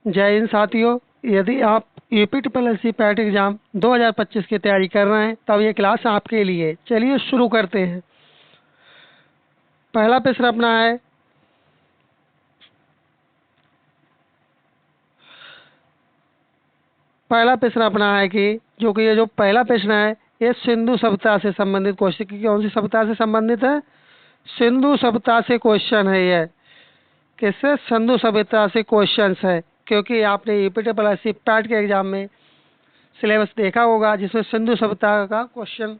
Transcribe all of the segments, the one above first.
जय हिंद साथियों। यदि आप UP triple SC PAT exam 2025 की तैयारी कर रहे हैं तब ये क्लास आपके लिए। चलिए शुरू करते हैं। पहला प्रश्न अपना है, कि जो पहला प्रश्न है ये सिंधु सभ्यता से संबंधित क्वेश्चन की। कौन सी सभ्यता से संबंधित है? सिंधु सभ्यता से क्वेश्चन है। यह किससे? सिंधु सभ्यता से क्वेश्चन है, क्योंकि आपने यूपी ट्रिपल एससी पैट के एग्जाम में सिलेबस देखा होगा जिसमें सिंधु सभ्यता का क्वेश्चन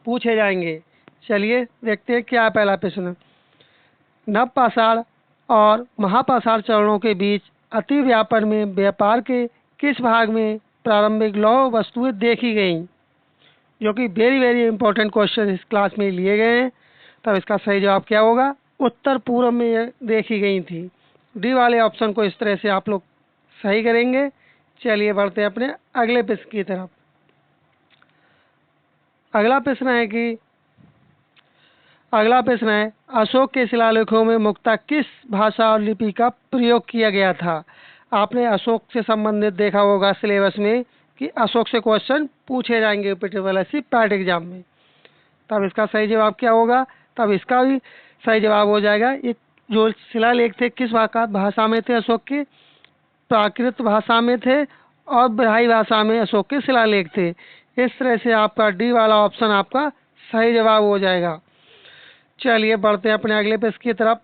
पूछे जाएंगे। चलिए देखते हैं क्या है पहला प्रश्न। नवपाषाण और महापाषाण चरणों के बीच अति व्यापन में व्यापार के किस भाग में प्रारंभिक लौह वस्तुएं देखी गईं? जो कि वेरी वेरी इंपॉर्टेंट क्वेश्चन इस क्लास में लिए गए हैं। तब इसका सही जवाब क्या होगा? उत्तर पूर्व में ये देखी गई थी। डी वाले ऑप्शन को इस तरह से आप लोग सही करेंगे। चलिए बढ़ते हैं अपने अगले प्रश्न की तरफ। अगला प्रश्न है अशोक के शिलालेखों में मुख्यतः किस भाषा और लिपि का प्रयोग किया गया था? आपने अशोक से संबंधित देखा होगा सिलेबस में कि अशोक से क्वेश्चन पूछे जाएंगे UP triple SC PAT exam में। तब इसका सही जवाब क्या होगा? तब इसका भी सही जवाब हो जाएगा, ये जो शिलालेख थे किस भाषा में थे? अशोक के प्राकृत भाषा में थे और ब्राह्मी भाषा में अशोक के शिलालेख थे। इस तरह से आपका डी वाला ऑप्शन आपका सही जवाब हो जाएगा। चलिए बढ़ते हैं अपने अगले पेज की तरफ।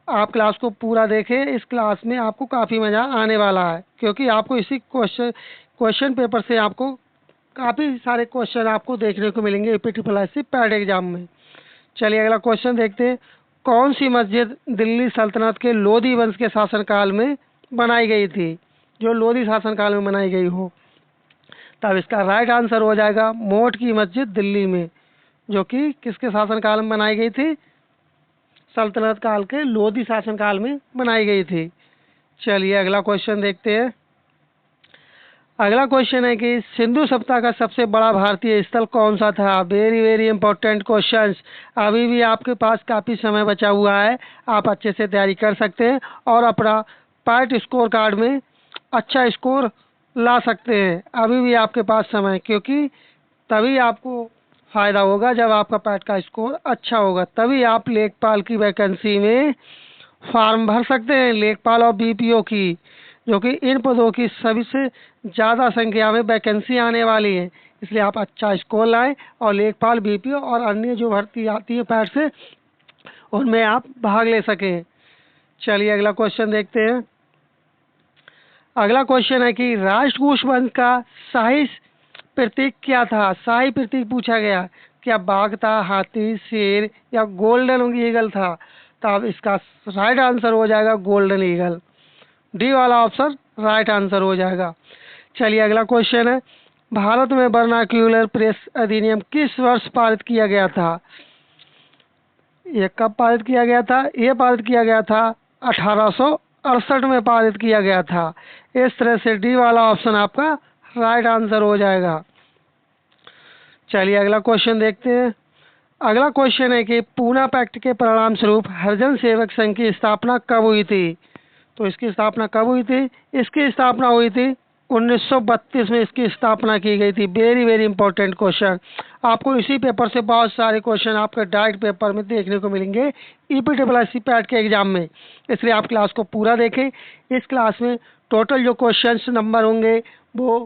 आप क्लास को पूरा देखें। इस क्लास में आपको काफ़ी मज़ा आने वाला है, क्योंकि आपको इसी क्वेश्चन पेपर से आपको काफ़ी सारे क्वेश्चन आपको देखने को मिलेंगे UP triple SC PAT exam में। चलिए अगला क्वेश्चन देखते हैं। कौन सी मस्जिद दिल्ली सल्तनत के लोधी वंश के शासनकाल में बनाई गई थी? जो लोधी शासनकाल में बनाई गई हो। तब इसका राइट आंसर हो जाएगा मोट की मस्जिद दिल्ली में, जो कि किसके शासनकाल में बनाई गई थी? सल्तनत काल के लोधी शासनकाल में बनाई गई थी। चलिए अगला क्वेश्चन देखते हैं। अगला क्वेश्चन है कि सिंधु सभ्यता का सबसे बड़ा भारतीय स्थल कौन सा था? Very very important question. अभी भी आपके पास काफ़ी समय बचा हुआ है, आप अच्छे से तैयारी कर सकते हैं और अपना पार्ट स्कोर कार्ड में अच्छा स्कोर ला सकते हैं। अभी भी आपके पास समय, क्योंकि तभी आपको फ़ायदा होगा जब आपका पैट का स्कोर अच्छा होगा, तभी आप लेखपाल की वैकेंसी में फॉर्म भर सकते हैं। लेखपाल और बीपीओ की, जो कि इन पदों की सभी से ज़्यादा संख्या में वैकेंसी आने वाली है। इसलिए आप अच्छा स्कोर लाएं और लेखपाल, बीपीओ और अन्य जो भर्ती आती है पैट से, उनमें आप भाग ले सकें। चलिए अगला क्वेश्चन देखते हैं। अगला क्वेश्चन है कि राष्ट्रकूट वंश का शाही प्रतीक क्या था? शाही प्रतीक पूछा गया। क्या बाघ था, हाथी, शेर या गोल्डन ईगल था? तो अब इसका राइट आंसर हो जाएगा गोल्डन ईगल। डी वाला ऑप्शन राइट आंसर हो जाएगा। चलिए अगला क्वेश्चन है। भारत में वर्नाक्यूलर प्रेस अधिनियम किस वर्ष पारित किया गया था? ये कब पारित किया गया था? ये पारित किया गया था 1868 में पारित किया गया था। इस तरह से डी वाला ऑप्शन आपका राइट आंसर हो जाएगा। चलिए अगला क्वेश्चन देखते हैं। अगला क्वेश्चन है कि पूना पैक्ट के परिणाम स्वरूप हरिजन सेवक संघ की स्थापना कब हुई थी? तो इसकी स्थापना कब हुई थी? इसकी स्थापना हुई थी 1932 में इसकी स्थापना की गई थी। Very very important question. आपको इसी पेपर से बहुत सारे क्वेश्चन आपके डाइट पेपर में देखने को मिलेंगे यूपी ट्रिपल एससी पैट के एग्जाम में, इसलिए आप क्लास को पूरा देखें। इस क्लास में टोटल जो क्वेश्चन नंबर होंगे वो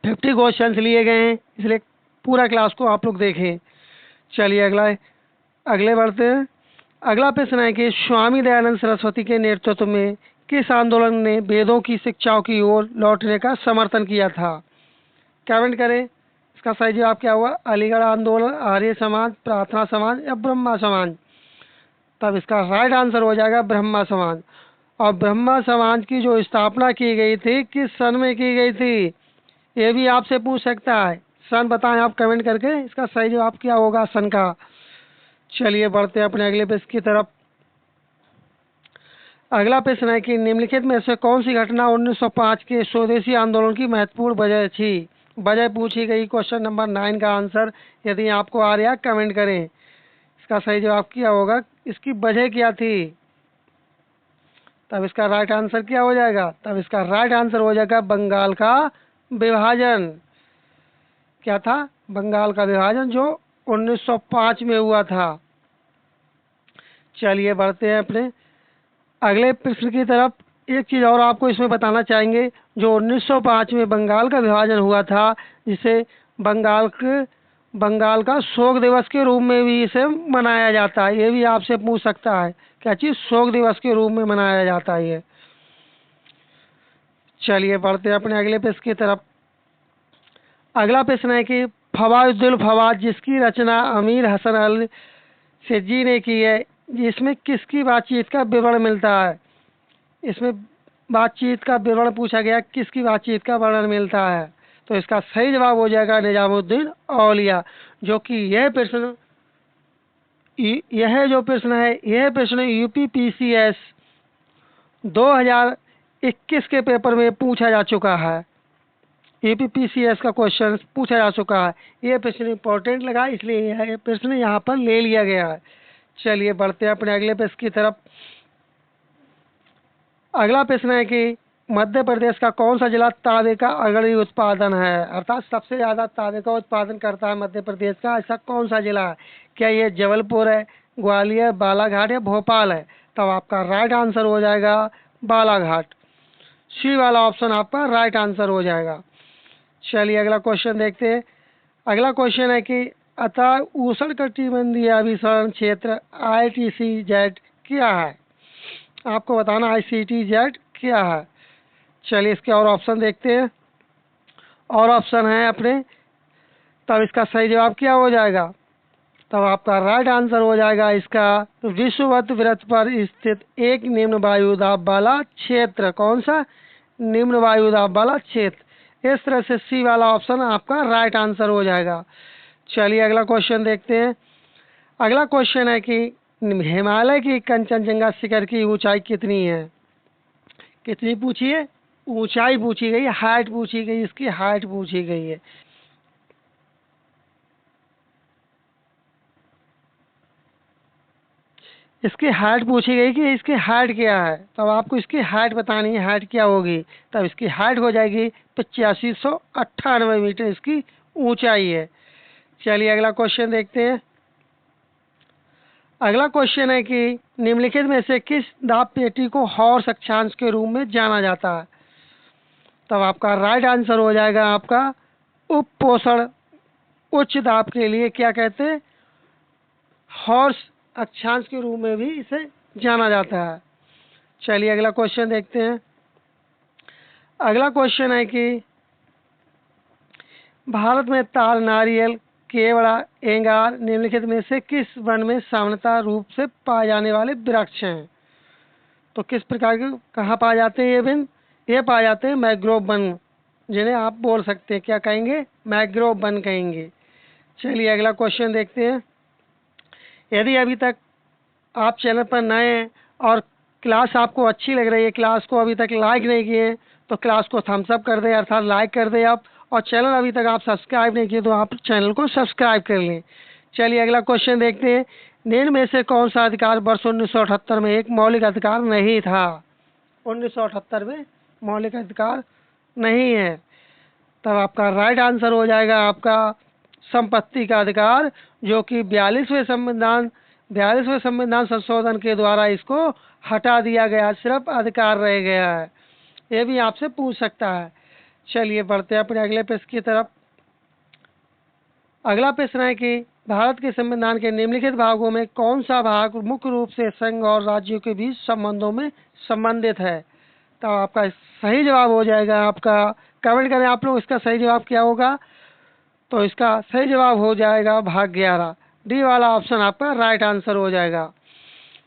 50 क्वेश्चन लिए गए हैं, इसलिए पूरा क्लास को आप लोग देखें। चलिए अगले बढ़ते हैं। अगला प्रश्न है कि स्वामी दयानंद सरस्वती के नेतृत्व में किस आंदोलन ने वेदों की शिक्षाओं की ओर लौटने का समर्थन किया था? कमेंट करें। इसका सही जवाब क्या हुआ? अलीगढ़ आंदोलन, आर्य समाज, प्रार्थना समाज या ब्रह्मा समाज? तब इसका राइट आंसर हो जाएगा ब्रह्मा समाज। और ब्रह्मा समाज की जो स्थापना की गई थी किस सन में की गई थी? ये भी आपसे पूछ सकता है। सन बताएं आप कमेंट करके, इसका सही जवाब क्या होगा सन का। चलिए बढ़ते हैं अपने अगले प्रश्न की तरफ। अगला प्रश्न है कि निम्नलिखित में से कौन सी घटना 1905 के स्वदेशी आंदोलन की महत्वपूर्ण वजह थी? वजह पूछी गई। क्वेश्चन नंबर 9 का आंसर यदि आपको आ रहा है कमेंट करें। इसका सही जवाब क्या होगा? इसकी वजह क्या थी? तब इसका राइट आंसर क्या हो जाएगा? तब इसका राइट आंसर हो जाएगा बंगाल का विभाजन। क्या था? बंगाल का विभाजन, जो 1905 में हुआ था। चलिए बढ़ते हैं अपने अगले प्रश्न की तरफ। एक चीज़ और आपको इसमें बताना चाहेंगे, जो 1905 में बंगाल का विभाजन हुआ था, जिसे बंगाल का शोक दिवस के रूप में भी इसे मनाया जाता है। ये भी आपसे पूछ सकता है, क्या चीज़? शोक दिवस के रूप में मनाया जाता है ये। चलिए बढ़ते हैं अपने अगले प्रश्न की तरफ। अगला प्रश्न है कि फवादुल फवाद, जिसकी रचना अमीर हसन अल सिद्दी ने की है, इसमें किसकी बातचीत का विवरण मिलता है? इसमें बातचीत का विवरण पूछा गया, किसकी बातचीत का वर्णन मिलता है? तो इसका सही जवाब हो जाएगा निजामुद्दीन औलिया। जो कि यह जो प्रश्न है, यह प्रश्न यूपीपीसीएस 2021 के पेपर में पूछा जा चुका है। यूपीपीसीएस का क्वेश्चन पूछा जा चुका है। यह प्रश्न इंपॉर्टेंट लगा, इसलिए यह प्रश्न यहाँ पर ले लिया गया है। चलिए बढ़ते हैं अपने अगले प्रश्न की तरफ। अगला प्रश्न है कि मध्य प्रदेश का कौन सा जिला तांबे का अग्रणी उत्पादन है? अर्थात सबसे ज़्यादा तांबे का उत्पादन करता है मध्य प्रदेश का ऐसा कौन सा जिला है? क्या ये जबलपुर है, ग्वालियर, बालाघाट या भोपाल है? तब आपका राइट आंसर हो जाएगा बालाघाट। सी वाला ऑप्शन आपका राइट आंसर हो जाएगा। चलिए अगला क्वेश्चन देखते हैं। अगला क्वेश्चन है कि अतः उष्णकटिबंधीय अभिसरण क्षेत्र ITCZ क्या है? आपको बताना ICTZ क्या है। चलिए इसके और ऑप्शन देखते हैं। और ऑप्शन है अपने, तब इसका सही जवाब क्या हो जाएगा? तब आपका राइट आंसर हो जाएगा इसका विषुवत वृत्त पर स्थित एक निम्न वायु दाब वाला क्षेत्र। कौन सा? निम्न वायु दाब वाला क्षेत्र। इस तरह से सी वाला ऑप्शन आपका राइट आंसर हो जाएगा। चलिए अगला क्वेश्चन देखते हैं। अगला क्वेश्चन है कि हिमालय की कंचनजंगा शिखर की ऊंचाई कितनी है? कितनी पूछी है? ऊंचाई पूछी गई, हाइट पूछी गई, इसकी हाइट पूछी गई है। इसकी हाइट पूछी गई कि इसकी हाइट क्या है। तब आपको इसकी हाइट बतानी है, हाइट क्या होगी। तब इसकी हाइट हो जाएगी 8598 मीटर इसकी ऊंचाई है। चलिए अगला क्वेश्चन देखते हैं। अगला क्वेश्चन है कि निम्नलिखित में से किस दाब पेटी को हॉर्स अक्षांश के रूप में जाना जाता है? तब आपका राइट आंसर हो जाएगा आपका उपपोषण उच्च दाब के लिए क्या कहते हैं? हॉर्स अक्षांश के रूप में भी इसे जाना जाता है। चलिए अगला क्वेश्चन देखते हैं। अगला क्वेश्चन है कि भारत में ताल, नारियल, केवड़ा, एंगार निम्नलिखित में से किस वन में सामान्यतः रूप से पाए जाने वाले वृक्ष हैं? तो किस प्रकार के कहाँ पाए जाते हैं ये वन? ये पाए जाते हैं मैंग्रोव वन, जिन्हें आप बोल सकते हैं, क्या कहेंगे? मैंग्रोव वन कहेंगे। चलिए अगला क्वेश्चन देखते हैं। यदि अभी तक आप चैनल पर नए हैं और क्लास आपको अच्छी लग रही है, क्लास को अभी तक लाइक नहीं किए, तो क्लास को थम्स अप कर दें, अर्थात लाइक कर दें आप। और चैनल अभी तक आप सब्सक्राइब नहीं किए तो आप चैनल को सब्सक्राइब कर लें। चलिए अगला क्वेश्चन देखते हैं। निम्न में से कौन सा अधिकार वर्ष 1978 में एक मौलिक अधिकार नहीं था? 1978 में मौलिक अधिकार नहीं है। तब आपका राइट आंसर हो जाएगा आपका संपत्ति का अधिकार, जो कि 42वें संविधान संशोधन के द्वारा इसको हटा दिया गया, सिर्फ अधिकार रह गया है। ये भी आपसे पूछ सकता है। चलिए बढ़ते हैं अपने अगले प्रश्न की तरफ। अगला प्रश्न है कि भारत के संविधान के निम्नलिखित भागों में कौन सा भाग मुख्य रूप से संघ और राज्यों के बीच संबंधों में संबंधित है? तो आपका सही जवाब हो जाएगा आपका, कमेंट करें आप लोग इसका सही जवाब क्या होगा। तो इसका सही जवाब हो जाएगा भाग 11। डी वाला ऑप्शन आपका राइट आंसर हो जाएगा।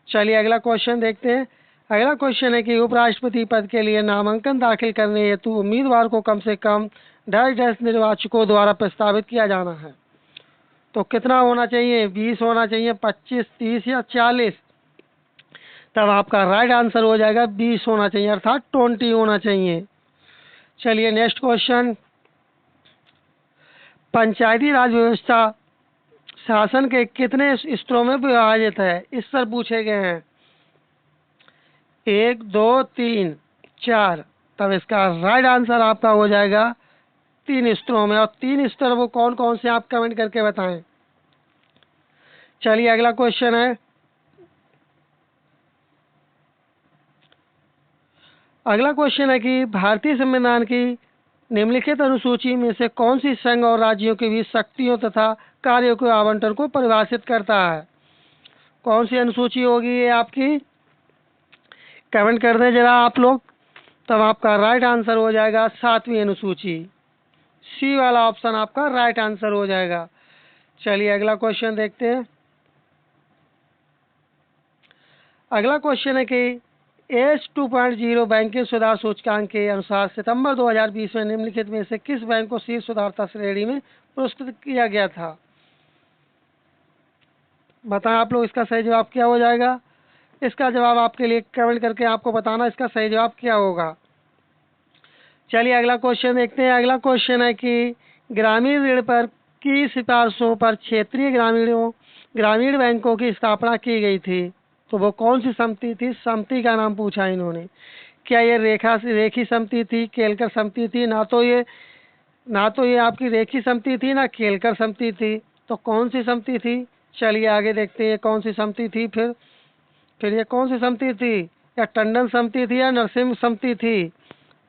चलिए अगला क्वेश्चन देखते हैं। अगला क्वेश्चन है कि उपराष्ट्रपति पद के लिए नामांकन दाखिल करने हेतु उम्मीदवार को कम से कम डैश निर्वाचकों द्वारा प्रस्तावित किया जाना है। तो कितना होना चाहिए? 20 होना चाहिए, 25, 30 या 40? तब आपका राइट आंसर हो जाएगा 20 होना चाहिए, अर्थात 20 होना चाहिए। चलिए नेक्स्ट क्वेश्चन। पंचायती राज व्यवस्था शासन के कितने स्तरों में विभाजित है? इस पर पूछे गए हैं। 1 2 3 4। तब इसका राइट आंसर आपका हो जाएगा 3 स्तरों में। और 3 स्तर वो कौन कौन से आप कमेंट करके बताएं। चलिए अगला क्वेश्चन है। अगला क्वेश्चन है कि भारतीय संविधान की निम्नलिखित अनुसूची में से कौन सी संघ और राज्यों के बीच शक्तियों तथा कार्यों के आवंटन को परिभाषित करता है। कौन सी अनुसूची होगी ये आपकी, कमेंट कर दें जरा आप लोग। तब आपका राइट आंसर हो जाएगा 7वीं अनुसूची। सी वाला ऑप्शन आपका राइट आंसर हो जाएगा। चलिए अगला क्वेश्चन देखते हैं। अगला क्वेश्चन है कि एस 2.0 बैंकिंग सुधार सूचकांक के अनुसार सितंबर 2020 में निम्नलिखित में से किस बैंक को शीर्ष सुधारता श्रेणी में पुरस्कृत किया गया था। बताएं आप लोग इसका सही जवाब क्या हो जाएगा। इसका जवाब आपके लिए कमेंट करके आपको बताना इसका सही जवाब क्या होगा। चलिए अगला क्वेश्चन देखते हैं। अगला क्वेश्चन है कि ग्रामीण ऋण पर की सिफारिशों पर क्षेत्रीय ग्रामीण बैंकों की स्थापना की गई थी। तो वो कौन सी समिति थी, समिति का नाम पूछा इन्होंने। क्या ये रेखी समिति थी, केलकर समिति थी। ना तो ये आपकी रेखी समिति थी, ना केलकर समिति थी। तो कौन सी समिति थी। चलिए आगे देखते हैं कौन सी समिति थी। फिर ये कौन सी समिति थी, या टंडन समिति थी, या नरसिम्हा समिति थी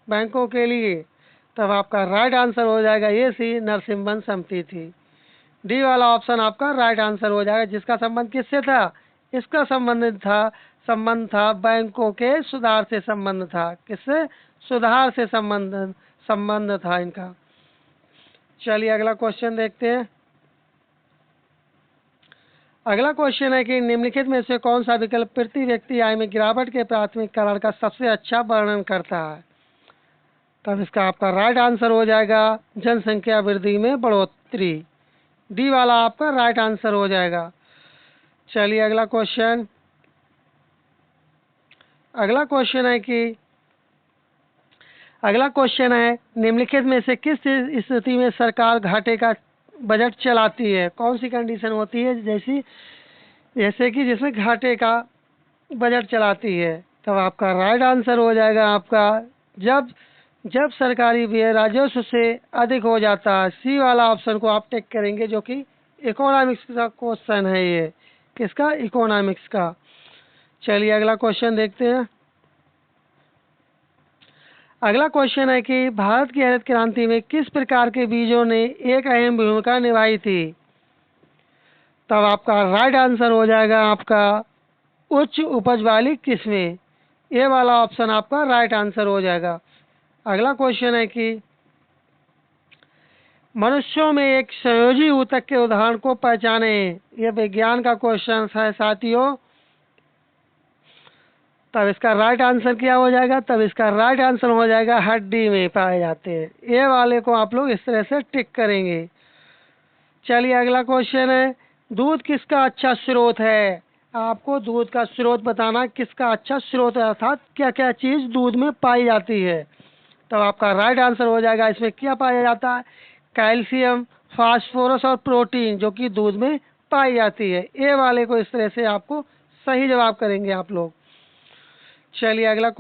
बैंकों के लिए। तब आपका राइट आंसर हो जाएगा ये सी, नरसिम्हन समिति थी। डी वाला ऑप्शन आपका राइट आंसर हो जाएगा। जिसका संबंध किससे था, इसका संबंध था बैंकों के सुधार से संबंध था। किससे, सुधार से संबंध था इनका। चलिए अगला क्वेश्चन देखते हैं। अगला क्वेश्चन है कि निम्नलिखित में से कौन सा विकल्प प्रति व्यक्ति आय में गिरावट के प्राथमिक कारण का सबसे अच्छा वर्णन करता है। तब इसका आपका राइट आंसर हो जाएगा जनसंख्या वृद्धि में बढ़ोतरी। डी वाला आपका राइट आंसर हो जाएगा। चलिए अगला क्वेश्चन है निम्नलिखित में से किस स्थिति में सरकार घाटे का बजट चलाती है। कौन सी कंडीशन होती है जैसे कि जिसमें घाटे का बजट चलाती है। तब आपका राइट आंसर हो जाएगा आपका जब सरकारी व्यय राजस्व से अधिक हो जाता है। सी वाला ऑप्शन को आप टिक करेंगे, जो कि इकोनॉमिक्स का क्वेश्चन है। ये किसका, इकोनॉमिक्स का। चलिए अगला क्वेश्चन देखते हैं। अगला क्वेश्चन है कि भारत की हरित क्रांति में किस प्रकार के बीजों ने एक अहम भूमिका निभाई थी। तब आपका राइट आंसर हो जाएगा आपका उच्च उपज वाली किस्में। ये वाला ऑप्शन आपका राइट आंसर हो जाएगा। अगला क्वेश्चन है कि मनुष्यों में एक संयोजी ऊतक के उदाहरण को पहचाने। ये विज्ञान का क्वेश्चन है साथियों। तब इसका राइट आंसर क्या हो जाएगा। तब इसका राइट आंसर हो जाएगा हड्डी में पाए जाते हैं। ये वाले को आप लोग इस तरह से टिक करेंगे। चलिए अगला क्वेश्चन है दूध किसका अच्छा स्रोत है। आपको दूध का स्रोत बताना, किसका अच्छा स्रोत है, अर्थात क्या क्या चीज दूध में पाई जाती है। तब आपका राइट आंसर हो जाएगा इसमें क्या पाया जाता है, कैल्शियम, फास्फोरस और प्रोटीन, जो कि दूध में पाई जाती है। ये वाले को इस तरह से आपको सही जवाब करेंगे आप लोग। चलिए अगला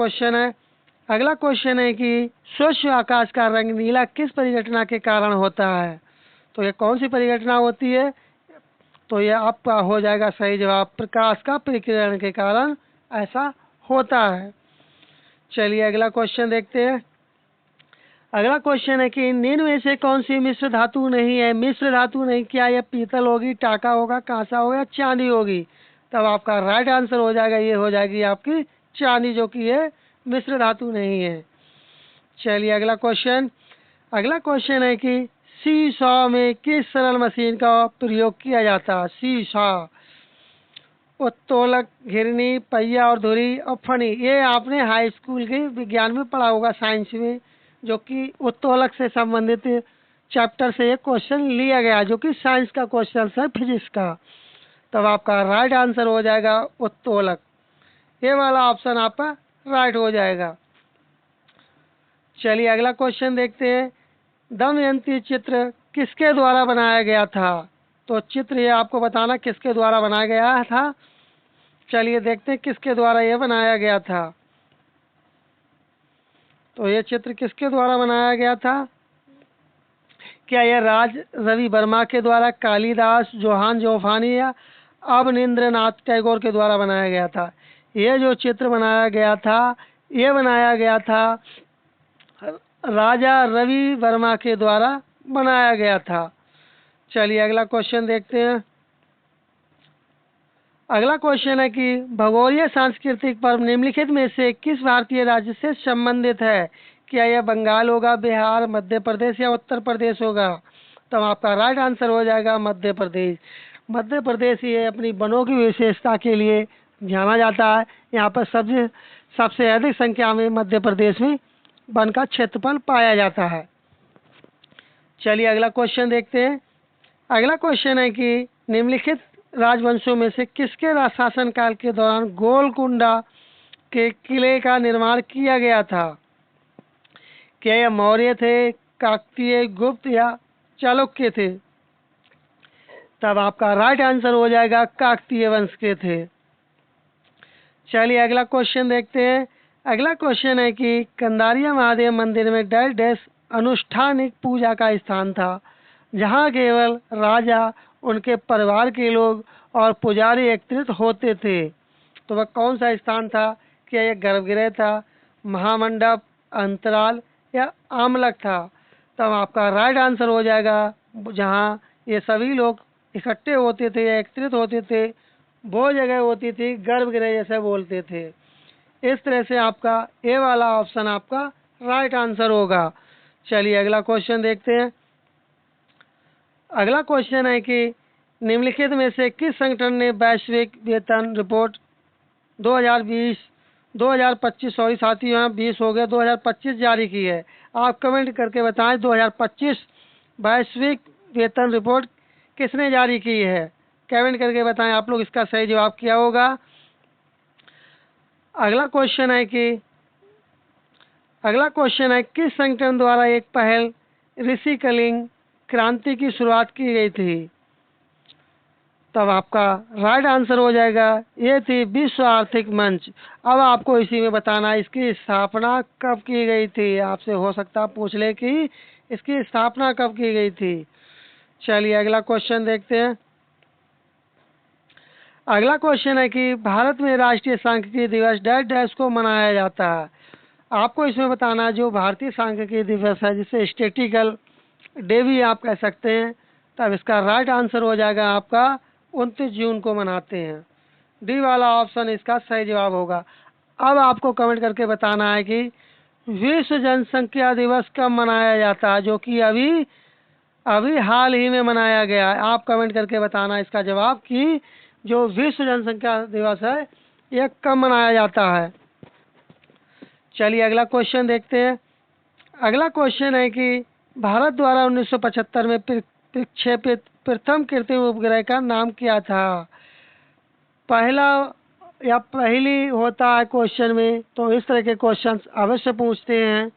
क्वेश्चन है कि स्वच्छ आकाश का रंग नीला किस परिघटना के कारण होता है। तो ये कौन सी परिघटना होती है। तो ये आपका हो जाएगा सही जवाब, प्रकाश का परिकिरण के कारण ऐसा होता है। चलिए अगला क्वेश्चन देखते हैं। अगला क्वेश्चन है कि निम्न में से कौन सी मिश्र धातु नहीं है। मिश्र धातु नहीं, क्या यह पीतल होगी, टाका होगा, कांसा होगा, चांदी होगी। तब आपका राइट आंसर हो जाएगा, ये हो जाएगी आपकी चांदी, जो कि ये मिश्र धातु नहीं है। चलिए अगला क्वेश्चन है कि सी सॉ में किस सरल मशीन का प्रयोग किया जाता है। सी सॉ, उत्तोलक, घिरनी, पहिया और धुरी और फणी। ये आपने हाई स्कूल के विज्ञान में पढ़ा होगा, साइंस में, जो कि उत्तोलक से संबंधित चैप्टर से एक क्वेश्चन लिया गया, जो कि साइंस का क्वेश्चन है, फिजिक्स का। तब आपका राइट आंसर हो जाएगा उत्तोलक। ये वाला ऑप्शन आपका राइट हो जाएगा। चलिए अगला क्वेश्चन देखते हैं। दमयंती चित्र किसके द्वारा बनाया गया था। तो चित्र ये आपको बताना किसके द्वारा बनाया गया था। चलिए देखते हैं किसके द्वारा ये बनाया गया था। तो ये चित्र किसके द्वारा बनाया गया था? क्या यह राज रवि वर्मा के द्वारा, कालिदास, जोहान जोफानी या अवनींद्रनाथ टैगोर के द्वारा बनाया गया था? ये जो चित्र बनाया गया था, ये बनाया गया था राजा रवि वर्मा के द्वारा बनाया गया था। चलिए अगला क्वेश्चन देखते हैं। अगला क्वेश्चन है कि भगोरीय सांस्कृतिक पर्व निम्नलिखित में से किस भारतीय राज्य से संबंधित है? क्या यह बंगाल होगा, बिहार, मध्य प्रदेश या उत्तर प्रदेश होगा? तो आपका राइट आंसर हो जाएगा मध्य प्रदेश। मध्य प्रदेश ये अपनी वनों की विशेषता के लिए जाना जाता है। यहाँ पर सबसे अधिक संख्या में मध्य प्रदेश में वन का क्षेत्रफल पाया जाता है। चलिए अगला क्वेश्चन देखते हैं। अगला क्वेश्चन है कि निम्नलिखित राजवंशों में से किसके शासनकाल के दौरान गोलकुंडा के किले का निर्माण किया गया था? क्या यह मौर्य थे, काकतीय, गुप्त या चालुक्य थे? तब आपका राइट आंसर हो जाएगा काकतीय वंश के थे। चलिए अगला क्वेश्चन देखते हैं। अगला क्वेश्चन है कि कंदारिया महादेव मंदिर में डैश डैश अनुष्ठानिक पूजा का स्थान था, जहाँ केवल राजा, उनके परिवार के लोग और पुजारी एकत्रित होते थे। तो वह कौन सा स्थान था? क्या यह गर्भगृह था, महामंडप, अंतराल या आमलक था? तब आपका राइट आंसर हो जाएगा जहाँ ये सभी लोग इकट्ठे होते थे या एकत्रित होते थे, वो जगह होती थी गर्भगृह जैसे बोलते थे। इस तरह से आपका ए वाला ऑप्शन आपका राइट आंसर होगा। चलिए अगला क्वेश्चन देखते हैं। अगला क्वेश्चन है कि निम्नलिखित में से किस संगठन ने वैश्विक वेतन रिपोर्ट 2025 सॉरी साथियों, यहाँ 20 हो गया, 2025 जारी की है? आप कमेंट करके बताएं 2025 वैश्विक वेतन रिपोर्ट किसने जारी की है? कमेंट करके बताएं आप लोग इसका सही जवाब क्या होगा। अगला क्वेश्चन है किस संगठन द्वारा एक पहल रिसाइकलिंग क्रांति की शुरुआत की गई थी? तब आपका राइट आंसर हो जाएगा ये थी विश्व आर्थिक मंच। अब आपको इसी में बताना इसकी स्थापना कब की गई थी। आपसे हो सकता पूछ ले कि इसकी स्थापना कब की गई थी। चलिए अगला क्वेश्चन देखते हैं। अगला क्वेश्चन है कि भारत में राष्ट्रीय सांख्यिकी दिवस डैश डैश को मनाया जाता है। आपको इसमें बताना जो भारतीय सांख्यिकी दिवस है, जिसे स्टैटिस्टिकल डे भी आप कह सकते हैं। तब इसका राइट आंसर हो जाएगा आपका 29 जून को मनाते हैं। डी वाला ऑप्शन इसका सही जवाब होगा। अब आपको कमेंट करके बताना है कि विश्व जनसंख्या दिवस कब मनाया जाता है, जो कि अभी हाल ही में मनाया गया है। आप कमेंट करके बताना इसका जवाब कि जो विश्व जनसंख्या दिवस है यह कब मनाया जाता है। चलिए अगला क्वेश्चन देखते हैं। अगला क्वेश्चन है कि भारत द्वारा 1975 में प्रक्षेपित प्रथम कृत्रिम उपग्रह का नाम क्या था? पहला या पहली होता है क्वेश्चन में, तो इस तरह के क्वेश्चन अवश्य पूछते हैं।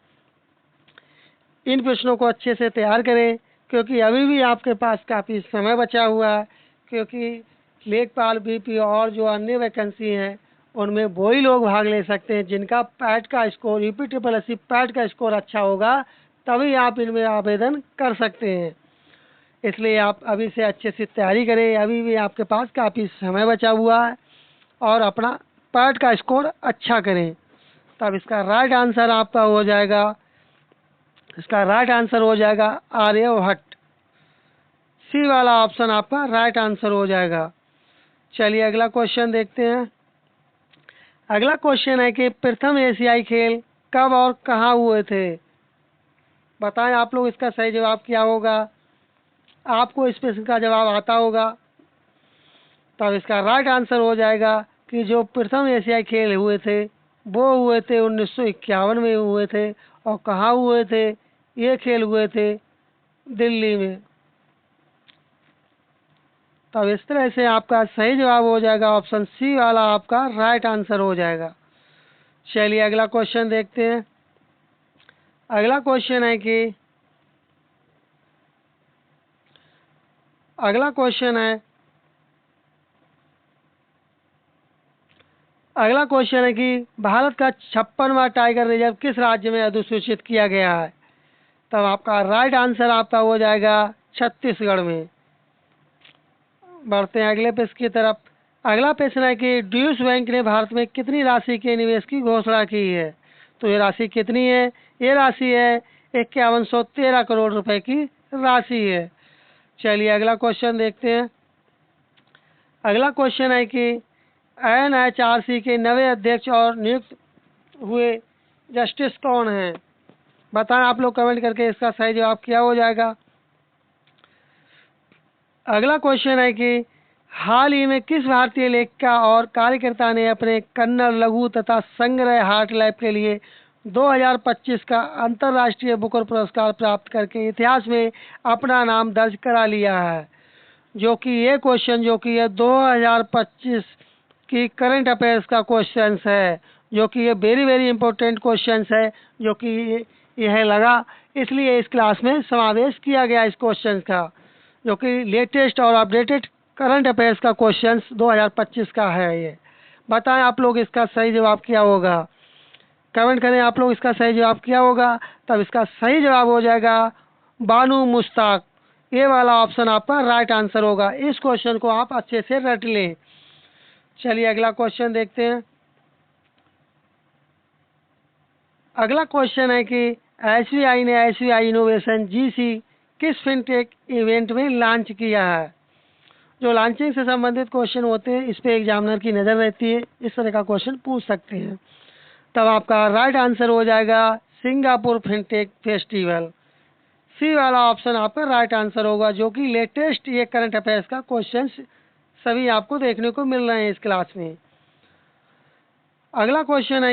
इन प्रश्नों को अच्छे से तैयार करें, क्योंकि अभी भी आपके पास काफ़ी समय बचा हुआ है। क्योंकि लेखपाल, बीपी और जो अन्य वैकेंसी हैं उनमें वही लोग भाग ले सकते हैं जिनका पैट का स्कोर, यूपी पैट का स्कोर अच्छा होगा, तभी आप इनमें आवेदन कर सकते हैं। इसलिए आप अभी से अच्छे से तैयारी करें, अभी भी आपके पास काफ़ी समय बचा हुआ है, और अपना पैट का स्कोर अच्छा करें। तब इसका राइट आंसर आपका हो जाएगा, आर्यभट्ट। सी वाला ऑप्शन आपका राइट आंसर हो जाएगा। चलिए अगला क्वेश्चन देखते हैं। अगला क्वेश्चन है कि प्रथम एशियाई खेल कब और कहाँ हुए थे? बताएं आप लोग इसका सही जवाब क्या होगा। आपको इस प्रश्न का जवाब आता होगा। तब इसका राइट आंसर हो जाएगा कि जो प्रथम एशियाई खेल हुए थे वो हुए थे 1951 में हुए थे। और कहाँ हुए थे? ये खेल हुए थे दिल्ली में। तब इस तरह से आपका सही जवाब हो जाएगा ऑप्शन सी वाला आपका राइट आंसर हो जाएगा। चलिए अगला क्वेश्चन देखते हैं। अगला क्वेश्चन है कि अगला क्वेश्चन है कि भारत का 56वां टाइगर रिजर्व किस राज्य में अधिसूचित किया गया है? तब आपका राइट आंसर आपका हो जाएगा छत्तीसगढ़ में। बढ़ते हैं अगले पेज की तरफ। अगला प्रश्न है कि ड्यूश बैंक ने भारत में कितनी राशि के निवेश की घोषणा की है? तो ये राशि कितनी है? ये राशि है 5113 करोड़ रुपए की राशि है। चलिए अगला क्वेश्चन देखते हैं। अगला क्वेश्चन है कि NHRC के नए अध्यक्ष और नियुक्त हुए जस्टिस कौन हैं? बताएं आप लोग कमेंट करके, इसका सही जवाब क्या हो जाएगा। अगला क्वेश्चन है कि हाल ही में किस भारतीय लेखिका और कार्यकर्ता ने अपने कन्नड़ लघु तथा संग्रह हार्ट लैब के लिए 2025 का अंतर्राष्ट्रीय बुकर पुरस्कार प्राप्त करके इतिहास में अपना नाम दर्ज करा लिया है? जो कि ये क्वेश्चन जो कि ये 2025 की करंट अफेयर्स का क्वेश्चन है, जो कि ये वेरी वेरी इंपॉर्टेंट क्वेश्चन है, जो कि यह लगा इसलिए इस क्लास में समावेश किया गया इस क्वेश्चन का, जो कि लेटेस्ट और अपडेटेड करंट अफेयर्स का क्वेश्चन 2025 का है। ये बताएं आप लोग इसका सही जवाब क्या होगा। कमेंट करें आप लोग इसका सही जवाब क्या होगा। तब इसका सही जवाब हो जाएगा बानू मुश्ताक। ये वाला ऑप्शन आपका राइट आंसर होगा। इस क्वेश्चन को आप अच्छे से रट लें। चलिए अगला क्वेश्चन देखते हैं। अगला क्वेश्चन है कि SBI ने SBI इनोवेशन GC किस फिनटेक इवेंट में लॉन्च किया है? जो लॉन्चिंग से संबंधित क्वेश्चन होते हैं इस पे एग्जामिनर की नज़र रहती है, इस तरह का क्वेश्चन पूछ सकते हैं। तब आपका राइट आंसर हो जाएगा सिंगापुर फिनटेक फेस्टिवल। सी वाला ऑप्शन आपका राइट आंसर होगा, जो कि लेटेस्ट ये करंट अफेयर्स का क्वेश्चन सभी आपको देखने को मिल रहे हैं इस क्लास में। अगला क्वेश्चन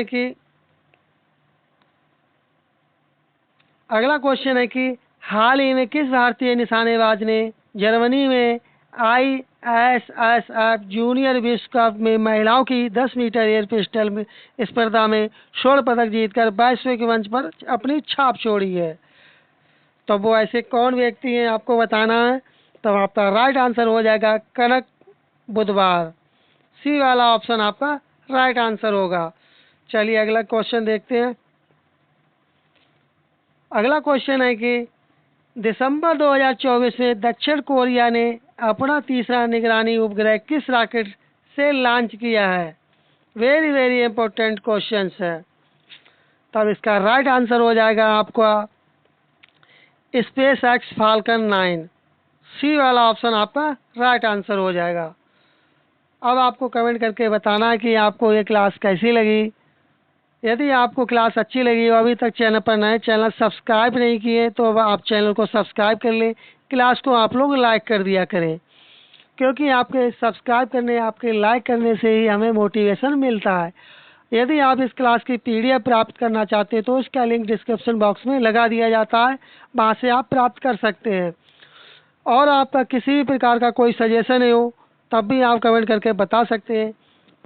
है कि हाल ही में किस भारतीय निशानेबाज ने जर्मनी में ISSF जूनियर विश्व कप में महिलाओं की 10 मीटर एयर पिस्टल में स्पर्धा में स्वर्ण पदक जीतकर वैश्विक मंच पर अपनी छाप छोड़ी है? तो वो ऐसे कौन व्यक्ति हैं आपको बताना है। तब आपका राइट आंसर हो जाएगा कनक बुधवार। सी वाला ऑप्शन आपका राइट आंसर होगा। चलिए अगला क्वेश्चन देखते हैं। अगला क्वेश्चन है कि दिसंबर 2024 में दक्षिण कोरिया ने अपना तीसरा निगरानी उपग्रह किस रॉकेट से लॉन्च किया है? वेरी वेरी इंपॉर्टेंट क्वेश्चन है। तब इसका राइट आंसर हो जाएगा आपका SpaceX फाल्कन 9। सी वाला ऑप्शन आपका राइट आंसर हो जाएगा। अब आपको कमेंट करके बताना है कि आपको ये क्लास कैसी लगी। यदि आपको क्लास अच्छी लगी और अभी तक चैनल पर नए चैनल सब्सक्राइब नहीं किए तो अब आप चैनल को सब्सक्राइब कर लें। क्लास को आप लोग लाइक कर दिया करें, क्योंकि आपके सब्सक्राइब करने, आपके लाइक करने से ही हमें मोटिवेशन मिलता है। यदि आप इस क्लास की PDF प्राप्त करना चाहते हैं तो इसका लिंक डिस्क्रिप्शन बॉक्स में लगा दिया जाता है, वहाँ से आप प्राप्त कर सकते हैं। और आपका किसी भी प्रकार का कोई सजेशन हो तब भी आप कमेंट करके बता सकते हैं।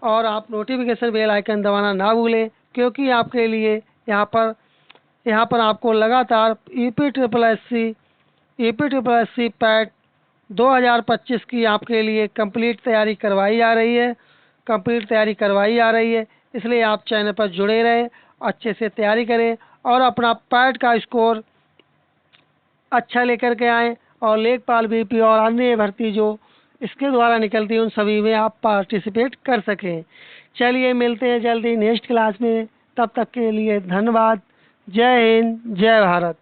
और आप नोटिफिकेशन बेल आइकन दबाना ना भूलें, क्योंकि आपके लिए यहाँ पर आपको लगातार EPSSC पैट 2025 की आपके लिए कंप्लीट तैयारी करवाई जा रही है। इसलिए आप चैनल पर जुड़े रहें, अच्छे से तैयारी करें और अपना पैट का स्कोर अच्छा लेकर के आएँ और लेखपाल BP और अन्य भर्ती जो इसके द्वारा निकलती है उन सभी में आप पार्टिसिपेट कर सकें। चलिए मिलते हैं जल्दी नेक्स्ट क्लास में। तब तक के लिए धन्यवाद। जय हिंद, जय भारत।